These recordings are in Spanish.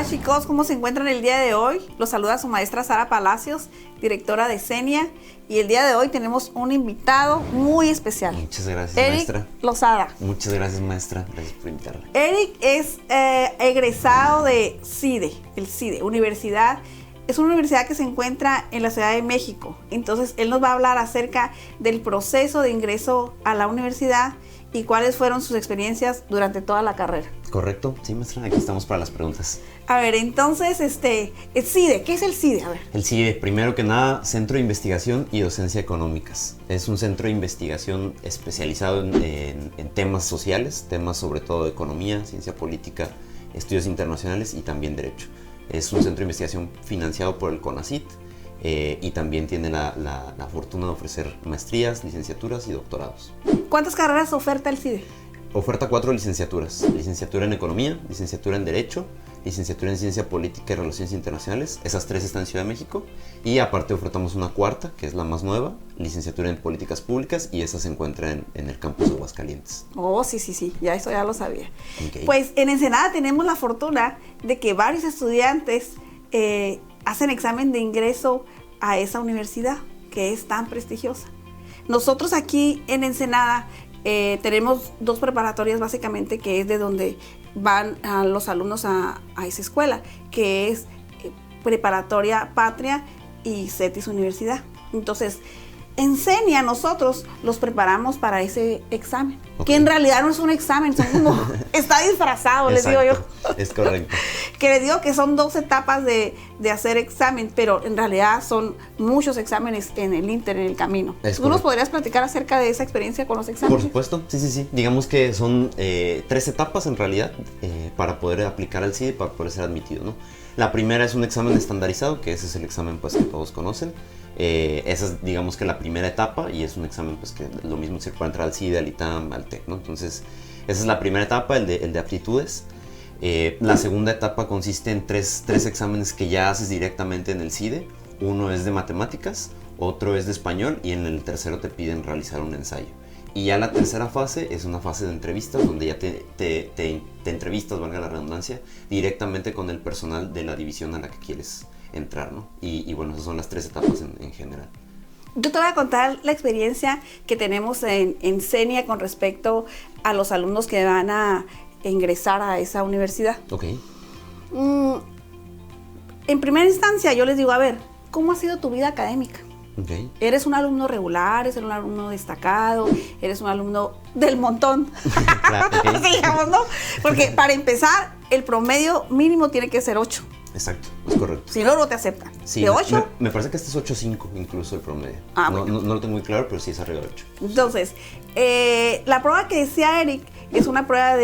Hola chicos, ¿cómo se encuentran el día de hoy? Los saluda su maestra Sara Palacios, directora de CENIA, y el día de hoy tenemos un invitado muy especial. Muchas gracias, Eric maestra. Lozada. Muchas gracias, maestra. Gracias por invitarme. Eric es egresado de CIDE, el CIDE, universidad. Es una universidad que se encuentra en la Ciudad de México. Entonces, él nos va a hablar acerca del proceso de ingreso a la universidad y cuáles fueron sus experiencias durante toda la carrera. ¿Correcto? Sí, maestra. Aquí estamos para las preguntas. A ver, entonces, el CIDE, ¿qué es el CIDE? A ver. El CIDE, primero que nada, Centro de Investigación y Docencia Económicas. Es un centro de investigación especializado en temas sociales, temas sobre todo de economía, ciencia política, estudios internacionales y también derecho. Es un centro de investigación financiado por el CONACYT y también tiene la fortuna de ofrecer maestrías, licenciaturas y doctorados. ¿Cuántas carreras oferta el CIDE? Oferta 4 licenciaturas. Licenciatura en Economía, licenciatura en Derecho, licenciatura en Ciencia Política y Relaciones Internacionales. Esas 3 están en Ciudad de México. Y aparte ofertamos una cuarta, que es la más nueva, licenciatura en Políticas Públicas, y esa se encuentra en el campus de Aguascalientes. Oh, sí, ya eso ya lo sabía. Okay. Pues en Ensenada tenemos la fortuna de que varios estudiantes hacen examen de ingreso a esa universidad, que es tan prestigiosa. Nosotros aquí en Ensenada tenemos 2 preparatorias básicamente, que es de donde van a los alumnos a esa escuela, que es Preparatoria Patria y CETIS Universidad. Entonces, en CENIA nosotros los preparamos para ese examen, que en realidad no es un examen, son como, está disfrazado, les digo yo. Es correcto. Que les digo que son 2 etapas de hacer examen, pero en realidad son muchos exámenes en el en el camino. ¿Tú nos podrías platicar acerca de esa experiencia con los exámenes? Por supuesto, sí. Digamos que son 3 etapas en realidad para poder aplicar al CIDE, para poder ser admitido, ¿no? La primera es un examen estandarizado, que ese es el examen pues, que todos conocen. Esa es, digamos que la primera etapa, y es un examen pues, que lo mismo sirve para entrar al CIDE, al ITAM, al TEC, ¿no? Entonces, esa es la primera etapa, el de aptitudes. La segunda etapa consiste en tres exámenes que ya haces directamente en el CIDE. Uno es de matemáticas, otro es de español, y en el tercero te piden realizar un ensayo. Y ya la tercera fase es una fase de entrevistas, donde ya te entrevistas, valga la redundancia, directamente con el personal de la división a la que quieres entrar, ¿no? Y bueno, esas son las 3 etapas en general. Yo te voy a contar la experiencia que tenemos en CENIA con respecto a los alumnos que van a ingresar a esa universidad. Ok. En primera instancia yo les digo, a ver, ¿cómo ha sido tu vida académica? Okay. ¿Eres un alumno regular? ¿Eres un alumno destacado? ¿Eres un alumno del montón? Claro, okay. Digamos, ¿no? Porque para empezar, el promedio mínimo tiene que ser 8. Exacto, es correcto. Si no, no te aceptan. Sí, ¿De 8? Me parece que este es 8.5 incluso el promedio. Bueno. No lo tengo muy claro, pero sí es arriba de 8. Entonces, la prueba que decía Eric es una prueba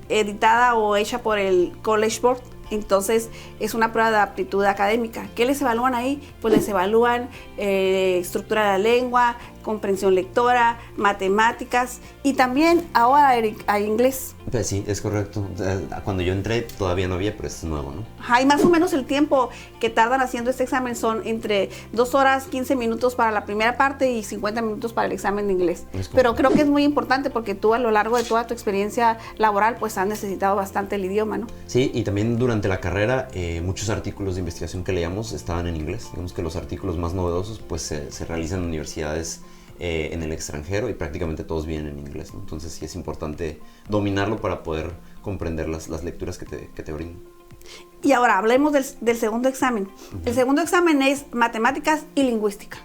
editada o hecha por el College Board. Entonces, es una prueba de aptitud académica. ¿Qué les evalúan ahí? Pues les evalúan estructura de la lengua, comprensión lectora, matemáticas y también ahora, Eric, hay inglés. Pues sí, es correcto. Cuando yo entré todavía no había, pero es nuevo, ¿no? Y más o menos el tiempo que tardan haciendo este examen son entre 2 horas, 15 minutos para la primera parte y 50 minutos para el examen de inglés. Pero creo que es muy importante porque tú a lo largo de toda tu experiencia laboral pues has necesitado bastante el idioma, ¿no? Sí, y también durante la carrera muchos artículos de investigación que leíamos estaban en inglés. Digamos que los artículos más novedosos pues se realizan en universidades en el extranjero y prácticamente todos vienen en inglés, ¿no? Entonces sí es importante dominarlo para poder comprender las lecturas que te brindan. Y ahora hablemos del segundo examen. El segundo examen es matemáticas y lingüística,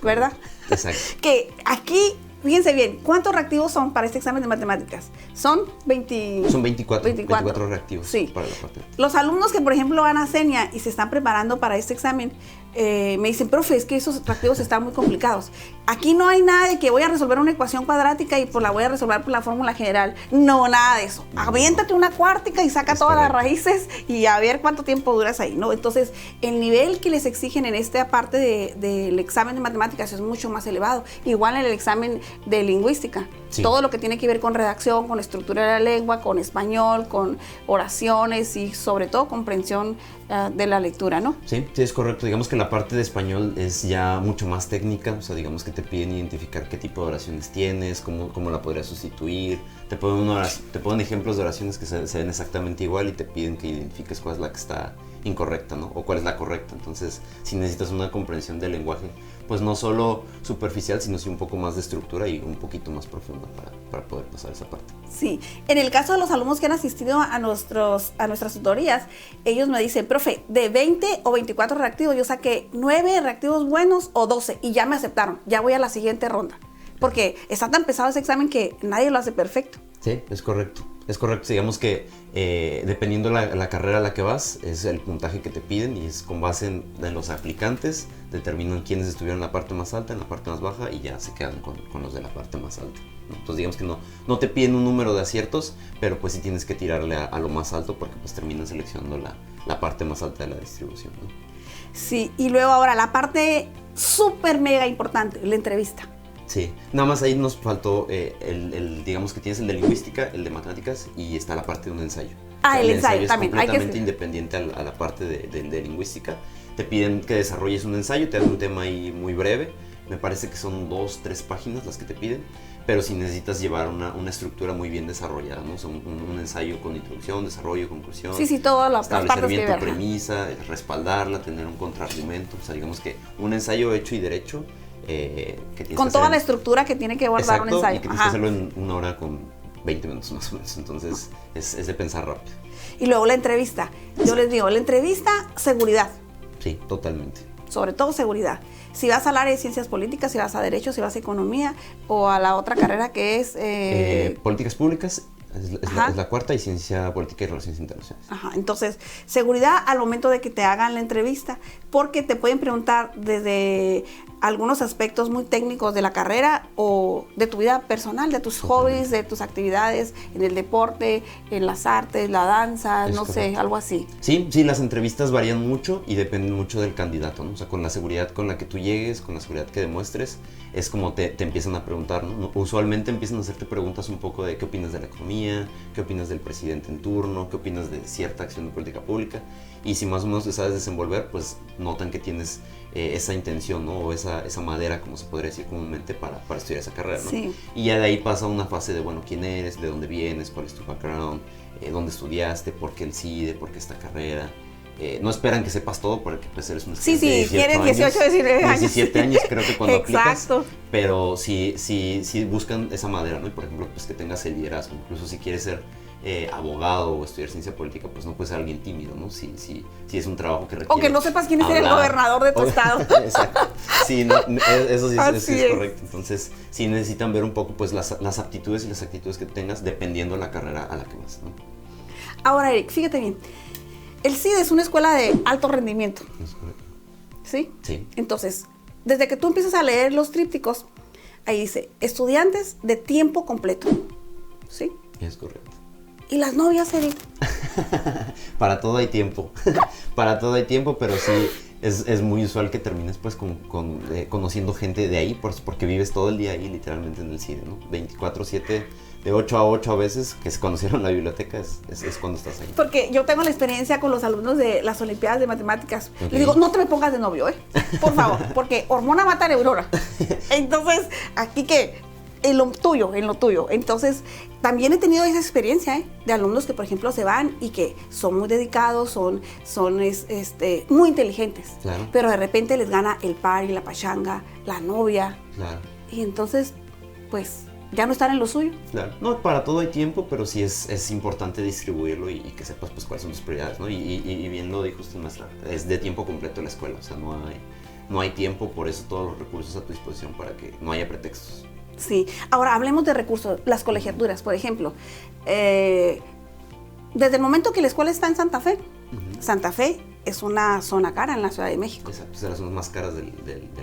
¿verdad? Exacto. Que aquí, fíjense bien, ¿cuántos reactivos son para este examen de matemáticas? Son 24 reactivos. Sí. Para la parte. Los alumnos que, por ejemplo, van a CENIA y se están preparando para este examen, me dicen, profe, es que esos reactivos están muy complicados. Aquí no hay nada de que voy a resolver una ecuación cuadrática y pues la voy a resolver por la fórmula general. No, nada de eso. Aviéntate una cuártica y saca todas las raíces y a ver cuánto tiempo duras ahí, ¿no? Entonces, el nivel que les exigen en esta parte del examen de matemáticas es mucho más elevado. Igual en el examen de lingüística. Sí. Todo lo que tiene que ver con redacción, con estructura de la lengua, con español, con oraciones y sobre todo comprensión de la lectura, ¿no? Sí, sí, es correcto. Digamos que la parte de español es ya mucho más técnica, o sea, digamos que te piden identificar qué tipo de oraciones tienes, cómo la podrías sustituir. Te ponen ejemplos de oraciones que se ven exactamente igual y te piden que identifiques cuál es la que está incorrecta, ¿no? O cuál es la correcta. Entonces, si necesitas una comprensión del lenguaje, pues no solo superficial, sino sí un poco más de estructura y un poquito más profunda para poder pasar esa parte. Sí, en el caso de los alumnos que han asistido a nuestras tutorías, ellos me dicen, profe, de 20 o 24 reactivos, yo saqué 9 reactivos buenos o 12 y ya me aceptaron, ya voy a la siguiente ronda. Porque está tan pesado ese examen que nadie lo hace perfecto. Sí, es correcto. Es correcto, digamos que dependiendo la carrera a la que vas, es el puntaje que te piden y es con base en los aplicantes, determinan quiénes estuvieron en la parte más alta, en la parte más baja y ya se quedan con los de la parte más alta, ¿no? Entonces digamos que no te piden un número de aciertos, pero pues sí tienes que tirarle a lo más alto porque pues terminan seleccionando la parte más alta de la distribución, ¿no? Sí, y luego ahora la parte súper mega importante, la entrevista. Sí, nada más ahí nos faltó digamos que tienes el de lingüística, el de matemáticas y está la parte de un ensayo. El ensayo también. Es completamente independiente a la parte de lingüística. Te piden que desarrolles un ensayo, te dan un tema ahí muy breve. Me parece que son 2-3 páginas las que te piden, pero si necesitas llevar una estructura muy bien desarrollada, ¿no? O sea, un ensayo con introducción, desarrollo, conclusión. Sí, todas las partes establecer bien que tu premisa, respaldarla, tener un contraargumento. O sea, digamos que un ensayo hecho y derecho. Con toda la estructura que tiene que guardar un ensayo. Y que tienes que hacerlo en 1 hora con 20 minutos más o menos. Entonces es de pensar rápido. Y luego la entrevista. Yo les digo, la entrevista, seguridad. Sí, totalmente. Sobre todo seguridad. Si vas al área de ciencias políticas, si vas a derecho, si vas a economía o a la otra carrera que es... políticas públicas. Es la cuarta y ciencia política y relaciones internacionales. Ajá, entonces, seguridad al momento de que te hagan la entrevista, porque te pueden preguntar desde algunos aspectos muy técnicos de la carrera o de tu vida personal, de tus hobbies, de tus actividades en el deporte, en las artes, la danza, no sé, algo así. Sí, las entrevistas varían mucho y dependen mucho del candidato, ¿no? O sea, con la seguridad con la que tú llegues, con la seguridad que demuestres, es como te empiezan a preguntar, ¿no? Usualmente empiezan a hacerte preguntas un poco de qué opinas de la economía, qué opinas del presidente en turno, qué opinas de cierta acción de política pública. Y si más o menos te sabes desenvolver, pues notan que tienes esa intención, ¿no? O esa madera, como se podría decir comúnmente, para estudiar esa carrera, ¿no? Sí. Y ya de ahí pasa una fase de, bueno, quién eres, de dónde vienes, cuál es tu background, dónde estudiaste, por qué el CIDE, por qué esta carrera. No esperan que sepas todo porque pues eres un estudiante de 18 quieren 18, 19 años. 17 años creo que cuando Exacto. aplicas, pero sí buscan esa madera, ¿no? Y por ejemplo, pues que tengas el liderazgo, incluso si quieres ser abogado o estudiar ciencia política, pues no puedes ser alguien tímido, ¿no? Si es un trabajo que requiere... O que no sepas quién es el gobernador de tu estado. Exacto. Sí, eso sí es correcto. Entonces, sí necesitan ver un poco pues las aptitudes y las actitudes que tengas dependiendo de la carrera a la que vas, ¿no? Ahora, Eric, fíjate bien. El CIDE es una escuela de alto rendimiento. ¿Es correcto? ¿Sí? Sí. Entonces, desde que tú empiezas a leer los trípticos, ahí dice, estudiantes de tiempo completo. ¿Sí? Es correcto. ¿Y las novias, Eric? Para todo hay tiempo. Para todo hay tiempo, pero sí es muy usual que termines pues conociendo gente de ahí, porque vives todo el día ahí literalmente en el CIDE, ¿no? 24/7, de 8 a 8 a veces, que se conocieron en la biblioteca, es cuando estás ahí. Porque yo tengo la experiencia con los alumnos de las Olimpiadas de Matemáticas. Okay. Les digo, no te me pongas de novio, por favor, porque hormona mata neurona. Entonces, aquí que... En lo tuyo. Entonces, también he tenido esa experiencia de alumnos que, por ejemplo, se van y que son muy dedicados, son muy inteligentes. Claro. Pero de repente les gana el party, la pachanga, la novia. Claro. Y entonces, pues, ya no están en lo suyo. Claro. No, para todo hay tiempo, pero sí es importante distribuirlo y que sepas pues cuáles son tus prioridades, ¿no? Y bien lo dijo usted, maestra, es de tiempo completo la escuela, o sea, no hay tiempo, por eso todos los recursos a tu disposición para que no haya pretextos. Sí. Ahora, hablemos de recursos. Las colegiaturas, por ejemplo. Desde el momento que la escuela está en Santa Fe, Santa Fe es una zona cara en la Ciudad de México. Exacto, es de las zonas más caras de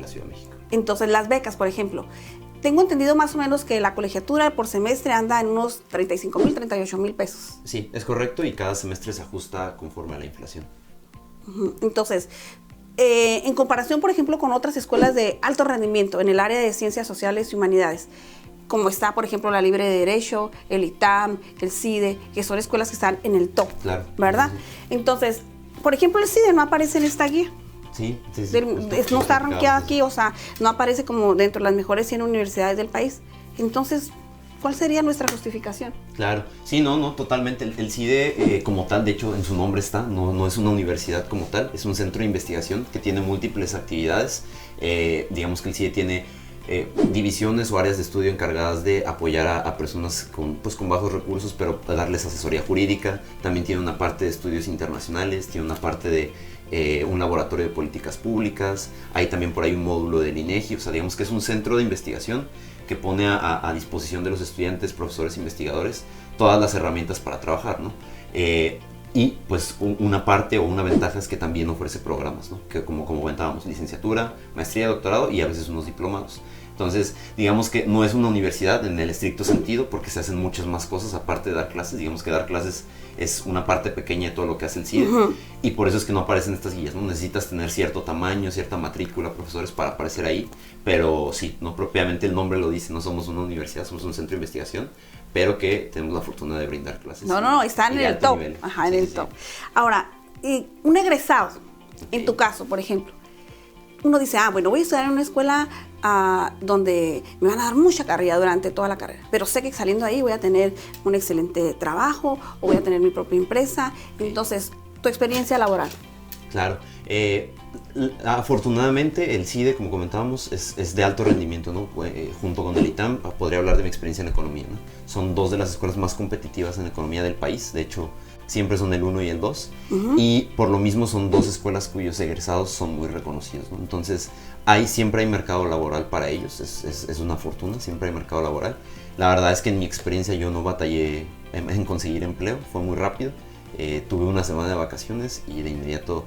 la Ciudad de México. Entonces, las becas, por ejemplo. Tengo entendido más o menos que la colegiatura por semestre anda en unos 35,000, 38,000 pesos. Sí, es correcto y cada semestre se ajusta conforme a la inflación. Entonces, en comparación, por ejemplo, con otras escuelas de alto rendimiento en el área de ciencias sociales y humanidades, como está, por ejemplo, la Libre de Derecho, el ITAM, el CIDE, que son escuelas que están en el top, claro, ¿verdad? Sí. Entonces, por ejemplo, el CIDE no aparece en esta guía. Sí. No está rankeado aquí, o sea, no aparece como dentro de las mejores 100 universidades del país. Entonces, ¿cuál sería nuestra justificación? Claro, sí, no, totalmente. El CIDE como tal, de hecho, en su nombre está, no es una universidad como tal, es un centro de investigación que tiene múltiples actividades. Digamos que el CIDE tiene divisiones o áreas de estudio encargadas de apoyar a personas con bajos recursos, pero darles asesoría jurídica. También tiene una parte de estudios internacionales, tiene una parte de un laboratorio de políticas públicas, hay también por ahí un módulo del INEGI, o sea, digamos que es un centro de investigación que pone a disposición de los estudiantes, profesores, investigadores, todas las herramientas para trabajar, ¿no? Y pues una parte o una ventaja es que también ofrece programas, ¿no? Que como comentábamos, licenciatura, maestría, doctorado y a veces unos diplomados. Entonces, digamos que no es una universidad en el estricto sentido porque se hacen muchas más cosas aparte de dar clases. Digamos que dar clases es una parte pequeña de todo lo que hace el CIDE y por eso es que no aparecen estas guías, ¿no? Necesitas tener cierto tamaño, cierta matrícula, profesores para aparecer ahí, pero sí, no propiamente el nombre lo dice, no somos una universidad, somos un centro de investigación, pero que tenemos la fortuna de brindar clases. No, están en el top. Ajá, en el top. Ahora, un egresado, en tu caso, por ejemplo, uno dice, bueno, voy a estudiar en una escuela donde me van a dar mucha carrera durante toda la carrera, pero sé que saliendo de ahí voy a tener un excelente trabajo o voy a tener mi propia empresa. Entonces, tu experiencia laboral. Claro. Afortunadamente el CIDE, como comentábamos, es de alto rendimiento, ¿no? Junto con el ITAM podría hablar de mi experiencia en economía, ¿no? Son dos de las escuelas más competitivas en economía del país, de hecho siempre son el 1 y el 2 y por lo mismo son dos escuelas cuyos egresados son muy reconocidos, ¿no? Entonces siempre hay mercado laboral para ellos, es una fortuna, siempre hay mercado laboral. La verdad es que en mi experiencia yo no batallé en conseguir empleo, fue muy rápido. Tuve una semana de vacaciones y de inmediato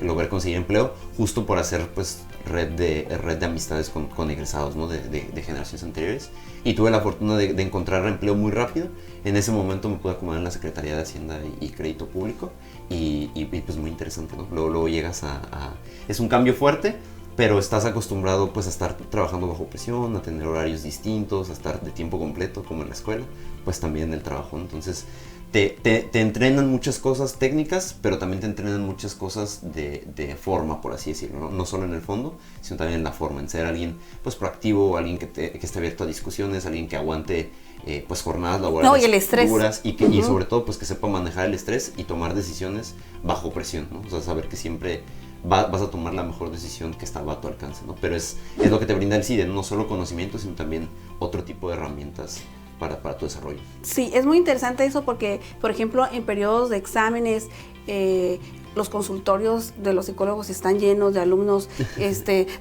logré conseguir empleo justo por hacer pues red de amistades con egresados, ¿no? de generaciones anteriores, y tuve la fortuna de encontrar empleo muy rápido. En ese momento me pude acomodar en la Secretaría de Hacienda y Crédito Público y pues muy interesante, ¿no? Luego llegas es un cambio fuerte, pero estás acostumbrado pues a estar trabajando bajo presión, a tener horarios distintos, a estar de tiempo completo como en la escuela, pues también en el trabajo, ¿no? Entonces te entrenan muchas cosas técnicas, pero también te entrenan muchas cosas de forma, por así decirlo, ¿no? No solo en el fondo, sino también en la forma, en ser alguien pues proactivo, alguien que esté abierto a discusiones, alguien que aguante pues jornadas laborales y el estrés duras y sobre todo pues que sepa manejar el estrés y tomar decisiones bajo presión, ¿no? O sea, saber que siempre vas a tomar la mejor decisión que está a tu alcance, ¿no? Pero es lo que te brinda el CIDE, no solo conocimiento, sino también otro tipo de herramientas para tu desarrollo. Sí, es muy interesante eso porque, por ejemplo, en periodos de exámenes, los consultorios de los psicólogos están llenos de alumnos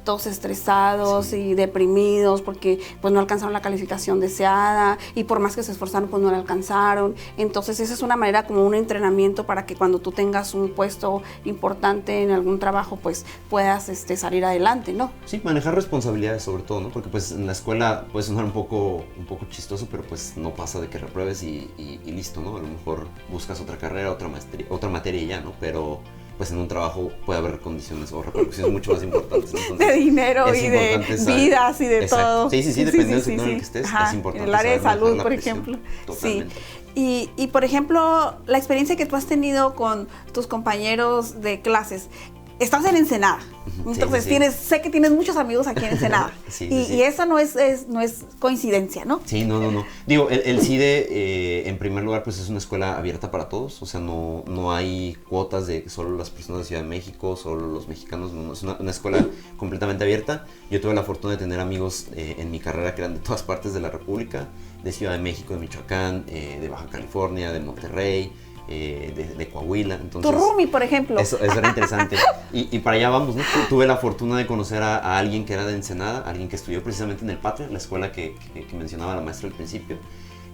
todos estresados y deprimidos porque pues no alcanzaron la calificación deseada y por más que se esforzaron pues no la alcanzaron. Entonces esa es una manera como un entrenamiento para que cuando tú tengas un puesto importante en algún trabajo pues puedas salir adelante, ¿no? Sí, manejar responsabilidades sobre todo, ¿no? Porque pues en la escuela puede sonar un poco chistoso, pero pues no pasa de que repruebes y listo, ¿no? A lo mejor buscas otra carrera, otra maestría, otra materia y ya, ¿no? Pero pues en un trabajo puede haber condiciones o repercusiones mucho más importantes, ¿no? Entonces, de dinero y de vidas y de exacto. todo. Sí, dependiendo del sector en el que estés, es importante. En el área de salud, por presión. ejemplo. Totalmente. Sí. Y por ejemplo, la experiencia que tú has tenido con tus compañeros de clases. Estás en Ensenada, entonces sé que tienes muchos amigos aquí en Ensenada. Y eso no es coincidencia, ¿no? Sí, no. Digo, el CIDE, en primer lugar, pues es una escuela abierta para todos, o sea, no hay cuotas de solo las personas de Ciudad de México, solo los mexicanos, no, es una escuela completamente abierta. Yo tuve la fortuna de tener amigos en mi carrera que eran de todas partes de la República, de Ciudad de México, de Michoacán, de Baja California, de Monterrey, de Coahuila. Entonces, tu roomie, por ejemplo. Eso era interesante. Y para allá vamos, ¿no? Tuve la fortuna de conocer a alguien que era de Ensenada, alguien que estudió precisamente en el Patria, la escuela que mencionaba la maestra al principio.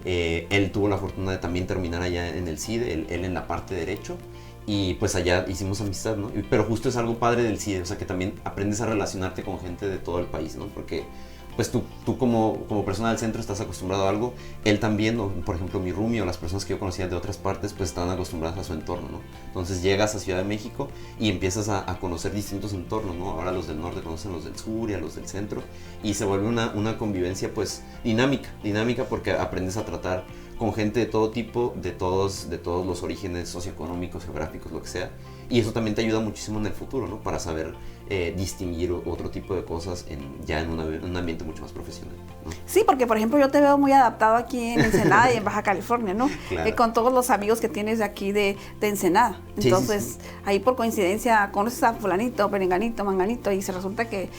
Él tuvo la fortuna de también terminar allá en el CIDE, él en la parte de Derecho. Y pues allá hicimos amistad, ¿no? Pero justo es algo padre del CIDE, o sea que también aprendes a relacionarte con gente de todo el país, ¿no? Porque pues tú como persona del centro estás acostumbrado a algo, él también, o, por ejemplo mi roomie o las personas que yo conocía de otras partes, pues están acostumbradas a su entorno, ¿no? Entonces llegas a Ciudad de México y empiezas a conocer distintos entornos, ¿no? Ahora los del norte conocen los del sur y a los del centro, y se vuelve una convivencia pues dinámica porque aprendes a tratar con gente de todo tipo, de todos los orígenes socioeconómicos, geográficos, lo que sea. Y eso también te ayuda muchísimo en el futuro, ¿no? Para saber distinguir otro tipo de cosas ya en un ambiente mucho más profesional, ¿no? Sí, porque por ejemplo yo te veo muy adaptado aquí en Ensenada y en Baja California, ¿no? Claro. Con todos los amigos que tienes de aquí de Ensenada. Entonces, sí. Ahí por coincidencia conoces a fulanito, perenganito, manganito y se resulta que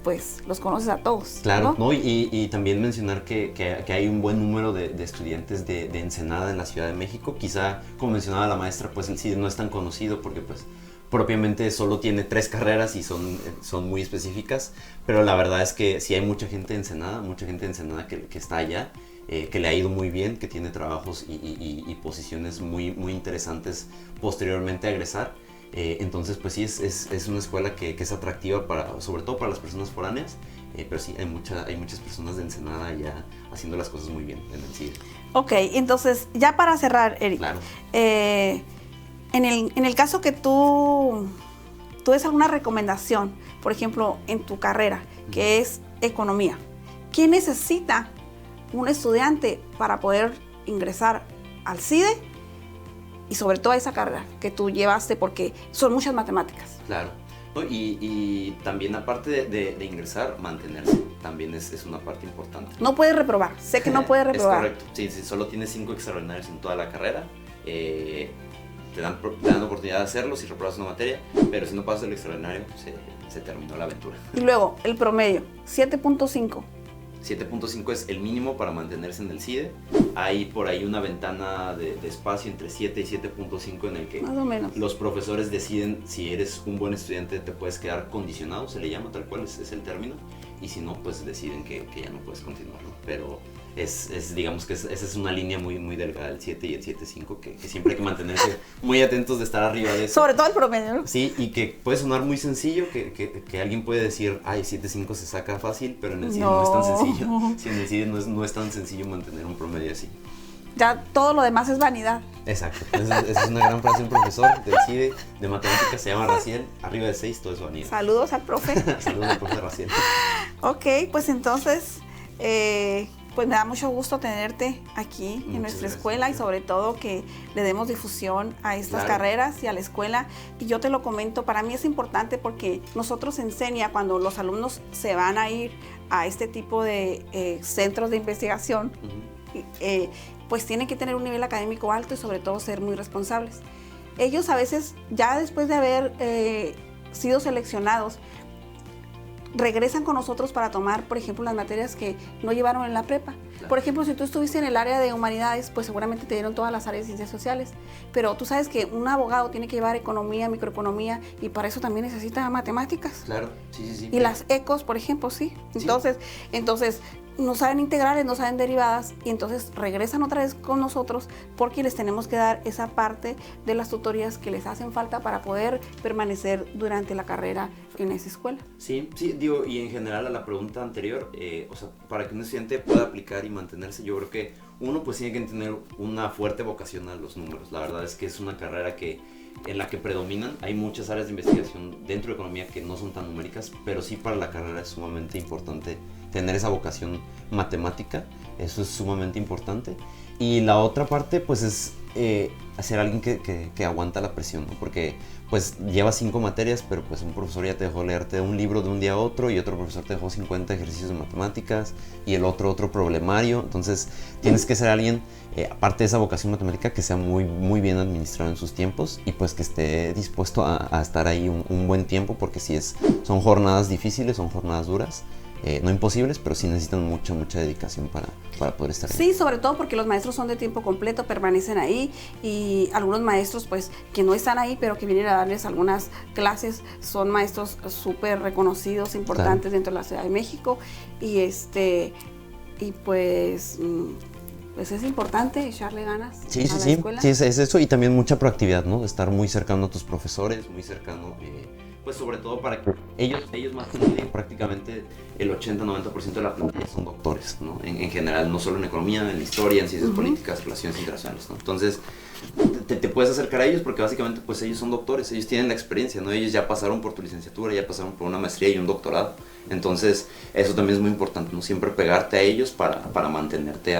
pues los conoces a todos. Claro, ¿no? ¿no? Y también mencionar que hay un buen número de estudiantes de Ensenada en la Ciudad de México. Quizá, como mencionaba la maestra, pues el CIDE no es tan conocido porque pues propiamente solo tiene 3 carreras y son muy específicas, pero la verdad es que sí hay mucha gente de Ensenada que está allá, que le ha ido muy bien, que tiene trabajos y posiciones muy interesantes posteriormente a egresar. Entonces pues sí, es una escuela que es atractiva sobre todo para las personas foráneas, pero sí hay muchas personas de Ensenada ya haciendo las cosas muy bien en el CIDE. Ok, entonces ya para cerrar, Eric, claro. En el caso que tú des alguna recomendación, por ejemplo, en tu carrera, que es economía, ¿qué necesita un estudiante para poder ingresar al CIDE y sobre todo a esa carrera que tú llevaste, porque son muchas matemáticas? Claro. ¿No? Y también aparte de ingresar, mantenerse, también es una parte importante. No puedes reprobar, sé que no puedes reprobar. Es correcto, sí, solo tienes 5 extraordinarios en toda la carrera. Te dan oportunidad de hacerlo si reprobas una materia, pero si no pasas el extraordinario, se terminó la aventura. Y luego, el promedio, 7.5. 7.5 es el mínimo para mantenerse en el CIDE. Hay por ahí una ventana de espacio entre 7 y 7.5 en el que más o menos los profesores deciden si eres un buen estudiante, te puedes quedar condicionado, se le llama tal cual, es el término, y si no, pues deciden que ya no puedes continuar, ¿no? Pero digamos que esa es una línea muy delgada, el 7 y el 7.5, que siempre hay que mantenerse muy atentos de estar arriba de eso. Sobre todo el promedio, ¿no? Sí, y que puede sonar muy sencillo, que alguien puede decir, ay, 7.5 se saca fácil, pero en el CIDE no es tan sencillo. Sí, en el CIDE no es tan sencillo mantener un promedio así. Ya todo lo demás es vanidad. Exacto, esa es una gran frase de un profesor del CIDE de matemáticas, se llama Raciel, arriba de 6 todo es vanidad. Saludos al profe. Saludos al profe Raciel. Ok, pues entonces, pues me da mucho gusto tenerte aquí en nuestra escuela y sobre todo que le demos difusión a estas carreras y a la escuela. Y yo te lo comento, para mí es importante porque nosotros en CENIA, cuando los alumnos se van a ir a este tipo de centros de investigación, pues tienen que tener un nivel académico alto y sobre todo ser muy responsables. Ellos a veces, ya después de haber sido seleccionados, regresan con nosotros para tomar, por ejemplo, las materias que no llevaron en la prepa. Claro. Por ejemplo, si tú estuviste en el área de humanidades, pues seguramente te dieron todas las áreas de ciencias sociales, pero tú sabes que un abogado tiene que llevar economía, microeconomía, y para eso también necesita matemáticas. Claro, sí. Y las ecos, por ejemplo, sí. Entonces, no saben integrales, no saben derivadas, y entonces regresan otra vez con nosotros porque les tenemos que dar esa parte de las tutorías que les hacen falta para poder permanecer durante la carrera en esa escuela. Sí, digo, y en general a la pregunta anterior, o sea, para que un estudiante pueda aplicar y mantenerse, yo creo que uno pues tiene que tener una fuerte vocación a los números. La verdad es que es una carrera en la que predominan, hay muchas áreas de investigación dentro de economía que no son tan numéricas, pero sí para la carrera es sumamente importante tener esa vocación matemática, eso es sumamente importante. Y la otra parte pues es ser alguien que aguanta la presión, ¿no? Porque pues llevas 5 materias, pero pues un profesor ya te dejó leerte un libro de un día a otro y otro profesor te dejó 50 ejercicios de matemáticas y el otro problemario. Entonces tienes que ser alguien, aparte de esa vocación matemática, que sea muy bien administrado en sus tiempos y pues que esté dispuesto a estar ahí un buen tiempo, porque sí son jornadas difíciles, son jornadas duras. No imposibles, pero sí necesitan mucha dedicación para poder estar ahí. Sí, sobre todo porque los maestros son de tiempo completo, permanecen ahí, y algunos maestros pues que no están ahí, pero que vienen a darles algunas clases, son maestros súper reconocidos, importantes dentro de la Ciudad de México, y pues es importante echarle ganas a la escuela. Sí, es eso, y también mucha proactividad, ¿no? De estar muy cercano a tus profesores, muy cercano pues sobre todo para que ellos más que nadie, prácticamente el 80-90% de la plantilla son doctores, ¿no? En general, no solo en economía, en historia, en ciencias políticas, relaciones internacionales, ¿no? Entonces, te puedes acercar a ellos porque básicamente pues ellos son doctores, ellos tienen la experiencia, ¿no? Ellos ya pasaron por tu licenciatura, ya pasaron por una maestría y un doctorado. Entonces, eso también es muy importante, ¿no? Siempre pegarte a ellos para mantenerte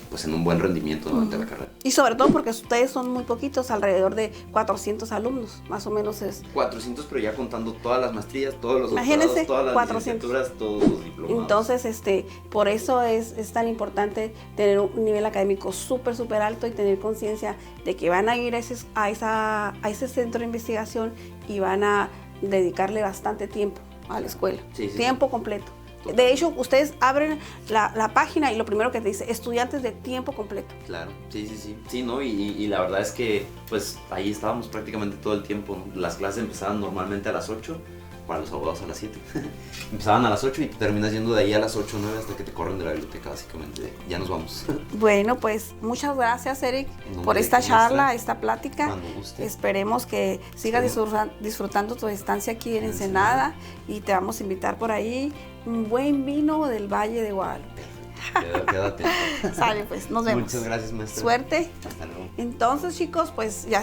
pues en un buen rendimiento durante la carrera. Y sobre todo porque ustedes son muy poquitos, alrededor de 400 alumnos, más o menos es. 400, pero ya contando todas las maestrías, todos los Imagínense, doctorados, todas las 400. licenciaturas, todos los diplomados. Entonces, por eso es tan importante tener un nivel académico súper alto y tener conciencia de que van a ir a ese centro de investigación y van a dedicarle bastante tiempo a la escuela, tiempo completo. De hecho, ustedes abren la página y lo primero que te dice, estudiantes de tiempo completo. Claro, sí, ¿no? Y la verdad es que, pues, ahí estábamos prácticamente todo el tiempo, ¿no? Las clases empezaban normalmente a las 8, para los abogados a las 7. Empezaban a las 8 y terminas yendo de ahí a las 8 o 9 hasta que te corren de la biblioteca, básicamente. Ya nos vamos. Bueno, pues, muchas gracias, Eric, por esta charla, esta plática. Cuando guste. Esperemos que sigas disfrutando tu estancia aquí en Ensenada y te vamos a invitar por ahí un buen vino del Valle de Guadalupe. Quédate. Sale, pues, nos vemos. Muchas gracias, maestra. Suerte. Hasta luego. Entonces, chicos, pues ya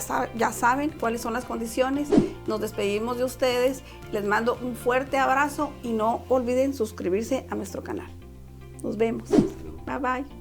saben cuáles son las condiciones. Nos despedimos de ustedes. Les mando un fuerte abrazo y no olviden suscribirse a nuestro canal. Nos vemos. Bye, bye.